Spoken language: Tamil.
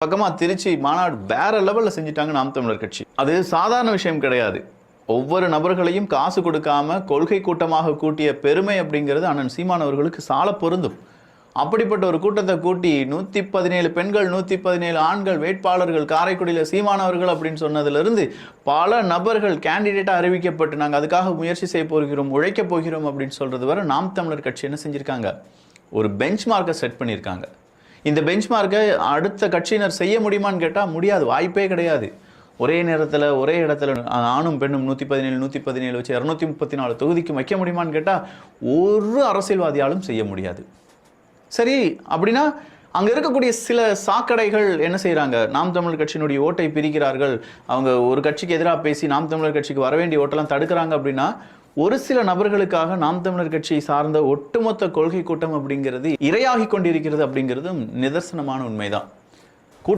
பக்கமாக திருச்சி மாநாடு வேற லெவலில் செஞ்சுட்டாங்க நாம் தமிழர் கட்சி. அது சாதாரண விஷயம் கிடையாது. ஒவ்வொரு நபர்களையும் காசு கொடுக்காம கொள்கை கூட்டமாக கூட்டிய பெருமை அப்படிங்கிறது அண்ணன் சீமான் அவர்களுக்கு சால பொருந்தும். அப்படிப்பட்ட ஒரு கூட்டத்தை கூட்டி 117 பெண்கள் 117 ஆண்கள் வேட்பாளர்கள் காரைக்குடியில் சீமானவர்கள் அப்படின்னு சொன்னதுலேருந்து பல நபர்கள் கேண்டிடேட்டாக அறிவிக்கப்பட்டு நாங்கள் அதுக்காக முயற்சி செய்ய போகிறோம், உழைக்க போகிறோம் அப்படின்னு சொல்றது வரை நாம் தமிழர் கட்சி என்ன செஞ்சுருக்காங்க, ஒரு பெஞ்ச் மார்க்கை செட் பண்ணியிருக்காங்க. இந்த பெஞ்ச் மார்க்கை அடுத்த கட்சியினர் செய்ய முடியுமான்னு கேட்டால் முடியாது, வாய்ப்பே கிடையாது. ஒரே நேரத்தில் ஒரே இடத்துல ஆணும் பெண்ணும் 117 வச்சு 234 தொகுதிக்கு வைக்க முடியுமான்னு கேட்டால் ஒரு அரசியல்வாதியாலும் செய்ய முடியாது. சரி, அப்படின்னா அங்கே இருக்கக்கூடிய சில சாக்கடைகள் என்ன செய்கிறாங்க, நாம் தமிழர் கட்சியினுடைய ஓட்டை பிரிக்கிறார்கள், அவங்க ஒரு கட்சிக்கு எதிராக பேசி நாம் தமிழர் கட்சிக்கு வர வேண்டிய ஓட்டெல்லாம் தடுக்கிறாங்க. அப்படின்னா ஒரு சில நபர்களுக்காக நாம் தமிழர் கட்சியை சார்ந்த ஒட்டுமொத்த கொள்கை கூட்டம் அப்படிங்கிறது இரையாகி கொண்டிருக்கிறது அப்படிங்கிறதும் நிதர்சனமான உண்மைதான்.